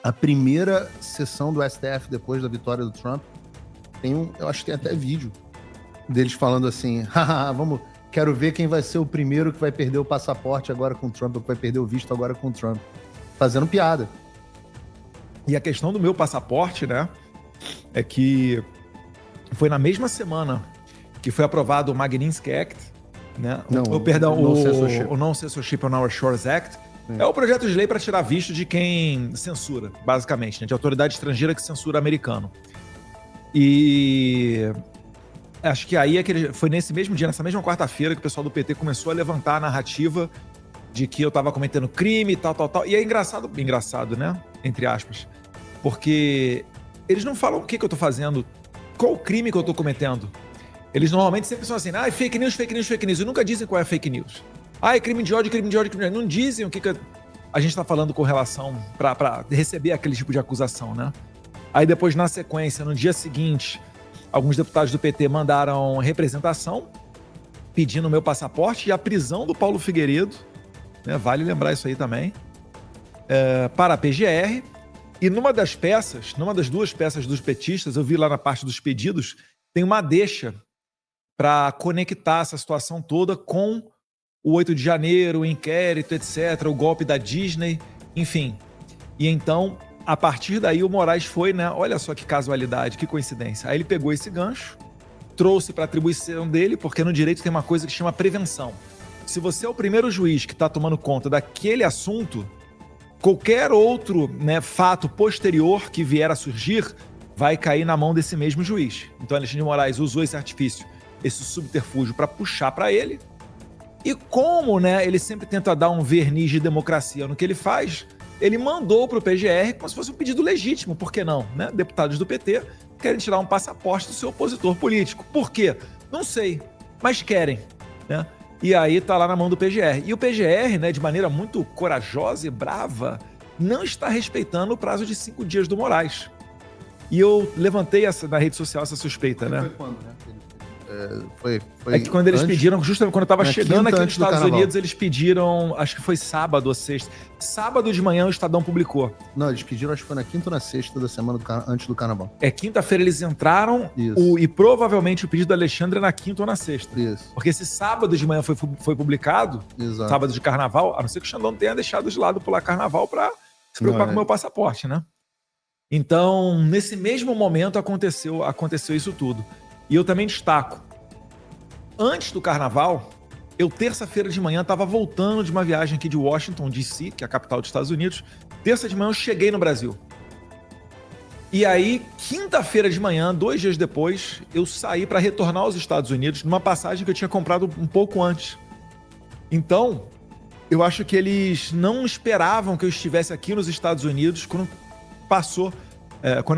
a primeira sessão do STF depois da vitória do Trump, eu acho que tem até vídeo deles falando assim, haha, quero ver quem vai ser o primeiro que vai perder o passaporte agora com o Trump, ou que vai perder o visto agora com o Trump. Fazendo piada. E a questão do meu passaporte, né, é que foi na mesma semana que foi aprovado o Magnitsky Act, né? O Non-Censorship on Our Shores Act. É o projeto de lei para tirar visto de quem censura, basicamente, né? De autoridade estrangeira que censura americano. E acho que aí foi nesse mesmo dia, nessa mesma quarta-feira, que o pessoal do PT começou a levantar a narrativa de que eu estava cometendo crime e tal. E é engraçado, né? Entre aspas. Porque eles não falam o que eu tô fazendo, qual o crime que eu tô cometendo. Eles normalmente sempre são assim, fake news, e nunca dizem qual é a fake news. É crime de ódio. Não dizem o que a gente tá falando com relação pra receber aquele tipo de acusação, né? Aí depois, na sequência, no dia seguinte, alguns deputados do PT mandaram representação pedindo o meu passaporte e a prisão do Paulo Figueiredo, né? Vale lembrar isso aí também, para a PGR. E numa das duas peças dos petistas, eu vi lá na parte dos pedidos, tem uma deixa para conectar essa situação toda com o 8 de janeiro, o inquérito, etc., o golpe da Disney, enfim. E então, a partir daí, o Moraes foi, né? Olha só que casualidade, que coincidência. Aí ele pegou esse gancho, trouxe para a atribuição dele, porque no direito tem uma coisa que chama prevenção. Se você é o primeiro juiz que está tomando conta daquele assunto, qualquer outro, né, fato posterior que vier a surgir vai cair na mão desse mesmo juiz. Então, Alexandre de Moraes usou esse artifício, esse subterfúgio para puxar para ele. E como, né, ele sempre tenta dar um verniz de democracia no que ele faz, ele mandou para o PGR como se fosse um pedido legítimo. Por que não? Né? Deputados do PT querem tirar um passaporte do seu opositor político. Por quê? Não sei, mas querem, né? E aí tá lá na mão do PGR. E o PGR, né, de maneira muito corajosa e brava, não está respeitando o prazo de 5 dias do Moraes. E eu levantei na rede social essa suspeita, né? Foi quando, né? Foi é que quando eles pediram, justamente quando eu estava chegando aqui nos Estados Carnaval. Unidos, eles pediram, acho que foi sábado ou sexta. Sábado de manhã o Estadão publicou. Não, eles pediram, acho que foi na quinta ou na sexta da semana antes do Carnaval. Quinta-feira eles entraram e provavelmente o pedido do Alexandre é na quinta ou na sexta. Isso. Porque esse sábado de manhã foi publicado, Exato. Sábado de Carnaval, a não ser que o Xandão tenha deixado de lado pular Carnaval para se preocupar com o meu passaporte, né? Então, nesse mesmo momento aconteceu isso tudo. E eu também destaco, antes do Carnaval, eu terça-feira de manhã estava voltando de uma viagem aqui de Washington, D.C., que é a capital dos Estados Unidos. Terça de manhã eu cheguei no Brasil. E aí, quinta-feira de manhã, 2 dias depois, eu saí para retornar aos Estados Unidos numa passagem que eu tinha comprado um pouco antes. Então, eu acho que eles não esperavam que eu estivesse aqui nos Estados Unidos quando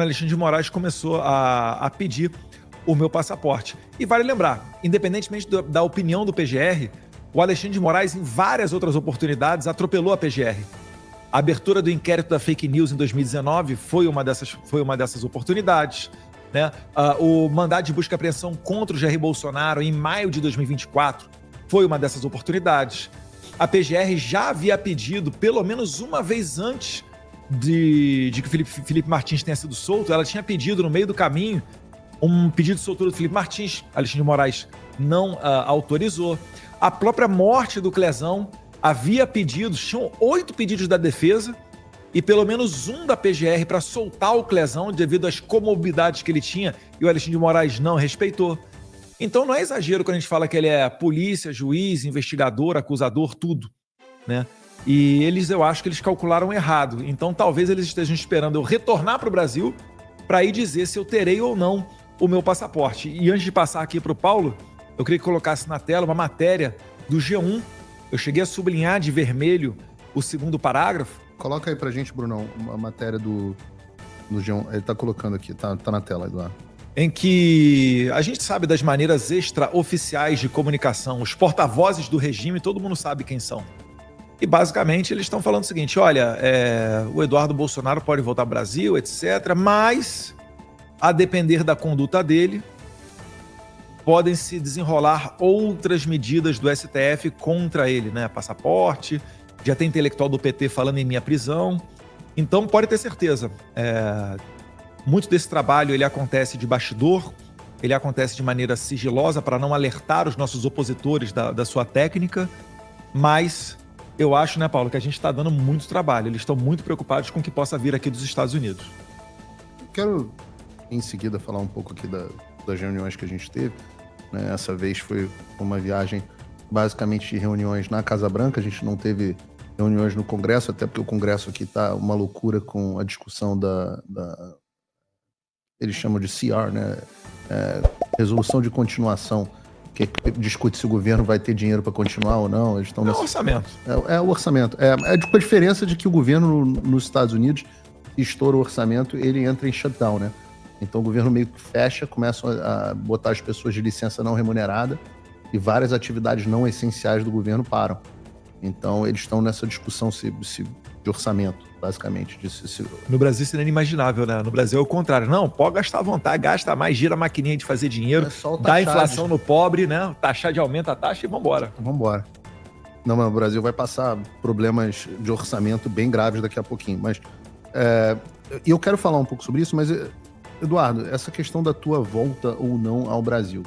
Alexandre de Moraes começou a pedir o meu passaporte. E vale lembrar, independentemente da opinião do PGR, o Alexandre de Moraes, em várias outras oportunidades, atropelou a PGR. A abertura do inquérito da fake news em 2019 foi uma dessas oportunidades, né? O mandado de busca e apreensão contra o Jair Bolsonaro em maio de 2024 foi uma dessas oportunidades. A PGR já havia pedido, pelo menos uma vez antes de que o Felipe Martins tenha sido solto, ela tinha pedido no meio do caminho um pedido de soltura do Felipe Martins. Alexandre de Moraes não autorizou. A própria morte do Clezão havia pedidos, tinham 8 pedidos da defesa e pelo menos um da PGR para soltar o Clezão devido às comorbidades que ele tinha, e o Alexandre de Moraes não respeitou. Então não é exagero quando a gente fala que ele é polícia, juiz, investigador, acusador, tudo, né? E eu acho que eles calcularam errado. Então talvez eles estejam esperando eu retornar para o Brasil para aí dizer se eu terei ou não o meu passaporte. E antes de passar aqui para o Paulo, eu queria que colocasse na tela uma matéria do G1. Eu cheguei a sublinhar de vermelho o segundo parágrafo. Coloca aí pra gente, Brunão, uma matéria do G1. Ele tá colocando aqui, tá na tela, Eduardo. Em que a gente sabe das maneiras extraoficiais de comunicação, os porta-vozes do regime, todo mundo sabe quem são. E basicamente eles estão falando o seguinte, olha, o Eduardo Bolsonaro pode voltar ao Brasil, etc., mas a depender da conduta dele, podem se desenrolar outras medidas do STF contra ele, né? Passaporte, já tem intelectual do PT falando em minha prisão. Então, pode ter certeza, muito desse trabalho ele acontece de bastidor, ele acontece de maneira sigilosa para não alertar os nossos opositores da sua técnica, mas eu acho, né, Paulo, que a gente está dando muito trabalho. Eles estão muito preocupados com o que possa vir aqui dos Estados Unidos. Quero, em seguida, falar um pouco aqui das reuniões que a gente teve. Né? Essa vez foi uma viagem basicamente de reuniões na Casa Branca. A gente não teve reuniões no Congresso, até porque o Congresso aqui está uma loucura com a discussão eles chamam de CR, né? Resolução de continuação, que discute se o governo vai ter dinheiro para continuar ou não. Eles estão o orçamento. É o orçamento. Com a diferença de que o governo nos Estados Unidos estoura o orçamento, ele entra em shutdown, né? Então o governo meio que fecha, começa a botar as pessoas de licença não remunerada e várias atividades não essenciais do governo param. Então eles estão nessa discussão de orçamento, basicamente. No Brasil isso é inimaginável, né? No Brasil é o contrário. Não, pode gastar à vontade, gasta mais, gira a maquininha de fazer dinheiro, dá inflação no pobre, né? Taxar de aumenta a taxa e vambora. Vambora. Não, mas o Brasil vai passar problemas de orçamento bem graves daqui a pouquinho. Mas eu quero falar um pouco sobre isso, mas, Eduardo, essa questão da tua volta ou não ao Brasil.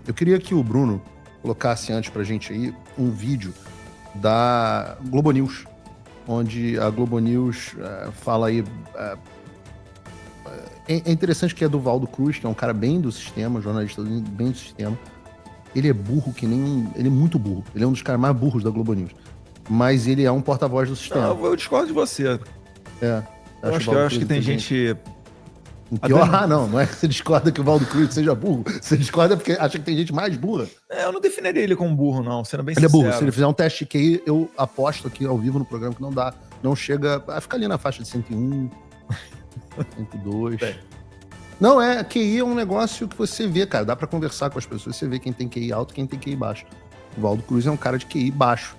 Eu queria que o Bruno colocasse antes pra gente aí um vídeo da Globo News, onde a Globo News fala aí... É interessante que é do Valdo Cruz, que é um cara bem do sistema, jornalista bem do sistema. Ele é burro que nem... Ele é muito burro. Ele é um dos caras mais burros da Globo News. Mas ele é um porta-voz do sistema. Não, eu discordo de você. Eu acho que tem gente... Pior, não é que você discorda que o Valdo Cruz seja burro. Você discorda porque acha que tem gente mais burra. Eu não definiria ele como burro, não, sendo bem sincero. Ele é burro. Se ele fizer um teste de QI, eu aposto aqui ao vivo no programa que não chega a ficar ali na faixa de 101, 102. Não, QI é um negócio que você vê, cara. Dá pra conversar com as pessoas, você vê quem tem QI alto e quem tem QI baixo. O Valdo Cruz é um cara de QI baixo.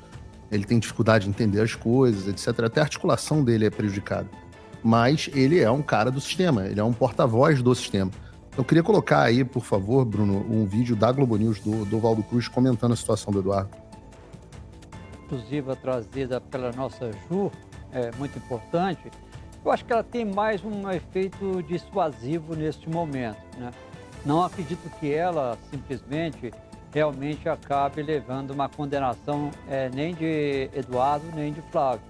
Ele tem dificuldade de entender as coisas, etc. Até a articulação dele é prejudicada. Mas ele é um cara do sistema, ele é um porta-voz do sistema. Então eu queria colocar aí, por favor, Bruno, um vídeo da Globo News, do Valdo Cruz, comentando a situação do Eduardo. Exclusiva trazida pela nossa Ju, é muito importante. Eu acho que ela tem mais um efeito dissuasivo neste momento, né? Não acredito que ela simplesmente realmente acabe levando uma condenação nem de Eduardo, nem de Flávio.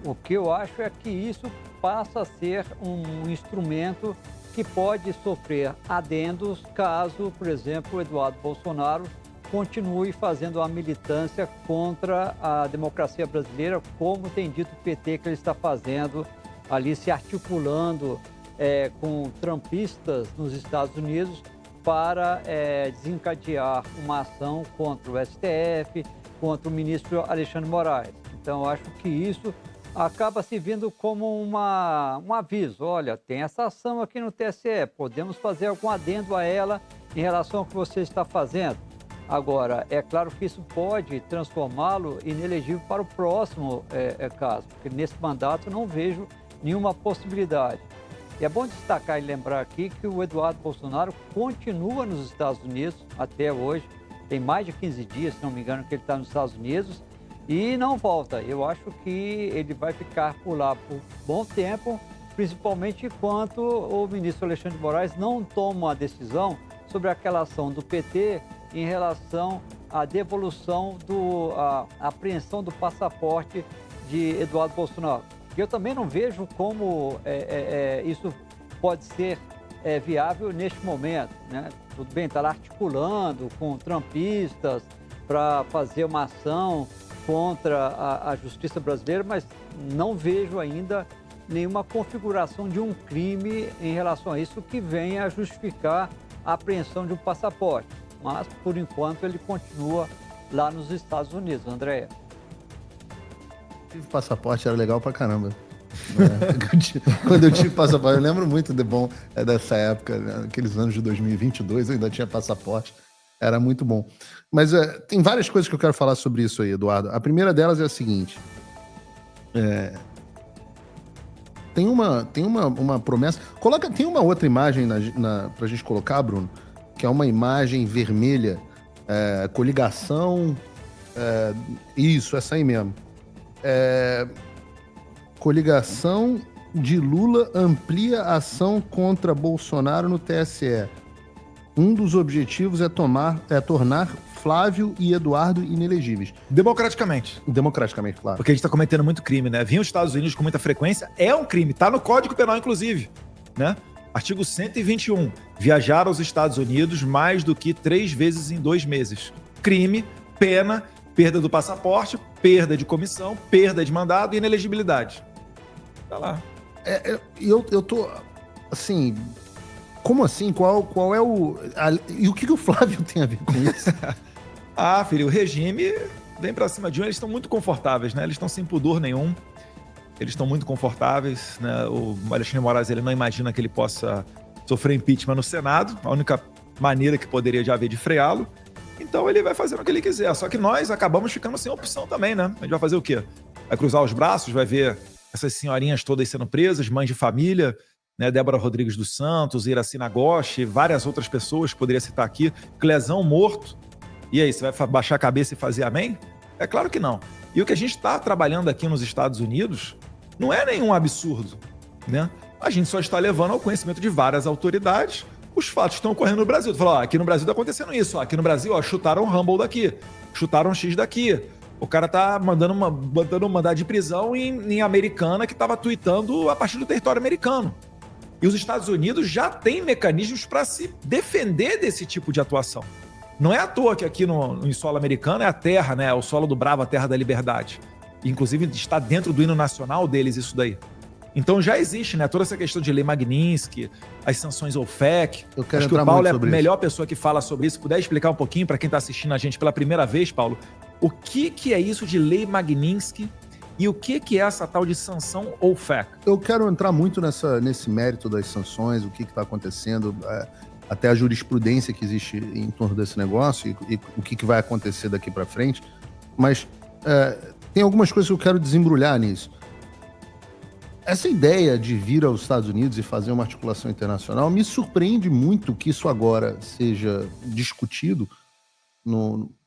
O que eu acho é que isso passa a ser um instrumento que pode sofrer adendos caso, por exemplo, o Eduardo Bolsonaro continue fazendo uma militância contra a democracia brasileira, como tem dito o PT que ele está fazendo, ali se articulando com trumpistas nos Estados Unidos para desencadear uma ação contra o STF, contra o ministro Alexandre Moraes. Então, eu acho que isso acaba se vendo como um aviso. Olha, tem essa ação aqui no TSE, podemos fazer algum adendo a ela em relação ao que você está fazendo. Agora, é claro que isso pode transformá-lo inelegível para o próximo caso, porque nesse mandato não vejo nenhuma possibilidade. E é bom destacar e lembrar aqui que o Eduardo Bolsonaro continua nos Estados Unidos até hoje, tem mais de 15 dias, se não me engano, que ele está nos Estados Unidos, e não volta. Eu acho que ele vai ficar por lá por bom tempo, principalmente enquanto o ministro Alexandre de Moraes não toma uma decisão sobre aquela ação do PT em relação à devolução, à apreensão do passaporte de Eduardo Bolsonaro. Eu também não vejo como isso pode ser viável neste momento, né? Tudo bem, está lá articulando com trumpistas para fazer uma ação contra a justiça brasileira, mas não vejo ainda nenhuma configuração de um crime em relação a isso que venha a justificar a apreensão de um passaporte. Mas, por enquanto, ele continua lá nos Estados Unidos, Andréia. O passaporte era legal pra caramba. Quando eu tive passaporte, eu lembro muito dessa época, né? Aqueles anos de 2022, eu ainda tinha passaporte. Era muito bom. Mas tem várias coisas que eu quero falar sobre isso aí, Eduardo. A primeira delas é a seguinte. Tem uma promessa... Tem uma outra imagem pra gente colocar, Bruno, que é uma imagem vermelha, coligação... isso, essa aí mesmo. Coligação de Lula amplia a ação contra Bolsonaro no TSE. Um dos objetivos é tornar Flávio e Eduardo inelegíveis. Democraticamente. Democraticamente, claro. Porque a gente está cometendo muito crime, né? Vir aos Estados Unidos com muita frequência é um crime. Tá no Código Penal, inclusive, né? Artigo 121. Viajar aos Estados Unidos mais do que 3 vezes em 2 meses. Crime, pena, perda do passaporte, perda de comissão, perda de mandado e inelegibilidade. Tá lá. Eu tô, assim... Como assim? Qual é o... E o que o Flávio tem a ver com isso? Ah, filho, o regime vem pra cima de um, eles estão muito confortáveis, né? Eles estão sem pudor nenhum, eles estão muito confortáveis, né? O Alexandre de Moraes, ele não imagina que ele possa sofrer impeachment no Senado, a única maneira que poderia haver de freá-lo, então ele vai fazendo o que ele quiser, só que nós acabamos ficando sem opção também, né? A gente vai fazer o quê? Vai cruzar os braços, vai ver essas senhorinhas todas sendo presas, mães de família, né, Débora Rodrigues dos Santos, Iracina Goshi, várias outras pessoas que poderia citar aqui, Clezão morto. E aí, você vai baixar a cabeça e fazer amém? É claro que não. E o que a gente está trabalhando aqui nos Estados Unidos não é nenhum absurdo, né? A gente só está levando ao conhecimento de várias autoridades os fatos que estão ocorrendo no Brasil. Tu falou, aqui no Brasil está acontecendo isso, aqui no Brasil, chutaram o Rumble daqui, chutaram o X daqui. O cara tá mandando um mandado de prisão em Americana que estava tweetando a partir do território americano. E os Estados Unidos já têm mecanismos para se defender desse tipo de atuação. Não é à toa que aqui no solo americano é a terra, né? O solo do Bravo, a terra da liberdade. Inclusive está dentro do hino nacional deles isso daí. Então já existe, né? Toda essa questão de lei Magnitsky, as sanções OFAC. Eu quero Acho que o Paulo é a melhor isso. pessoa que fala sobre isso. Puder explicar um pouquinho para quem está assistindo a gente pela primeira vez, Paulo, o que é isso de lei Magnitsky? E o que é essa tal de sanção OFAC? Eu quero entrar muito nesse mérito das sanções, o que está acontecendo, até a jurisprudência que existe em torno desse negócio e o que vai acontecer daqui para frente. Mas tem algumas coisas que eu quero desembrulhar nisso. Essa ideia de vir aos Estados Unidos e fazer uma articulação internacional me surpreende muito que isso agora seja discutido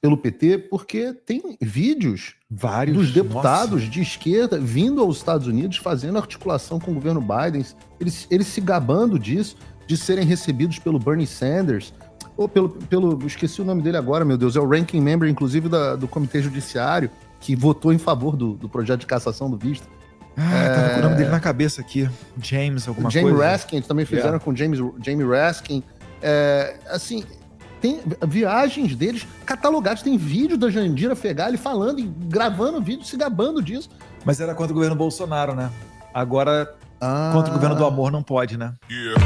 pelo PT, porque tem vídeos dos deputados de esquerda vindo aos Estados Unidos fazendo articulação com o governo Biden, eles se gabando disso, de serem recebidos pelo Bernie Sanders, ou esqueci o nome dele agora, meu Deus, é o ranking member, inclusive, do Comitê Judiciário, que votou em favor do projeto de cassação do visto. Tava com o nome dele na cabeça aqui, James alguma coisa. Jamie Raskin, também fizeram com Jamie Raskin. Assim... Tem viagens deles catalogadas, tem vídeo da Jandira Fegali falando e gravando vídeo, se gabando disso. Mas era contra o governo Bolsonaro, né? Agora, contra o governo do amor não pode, né? Yeah.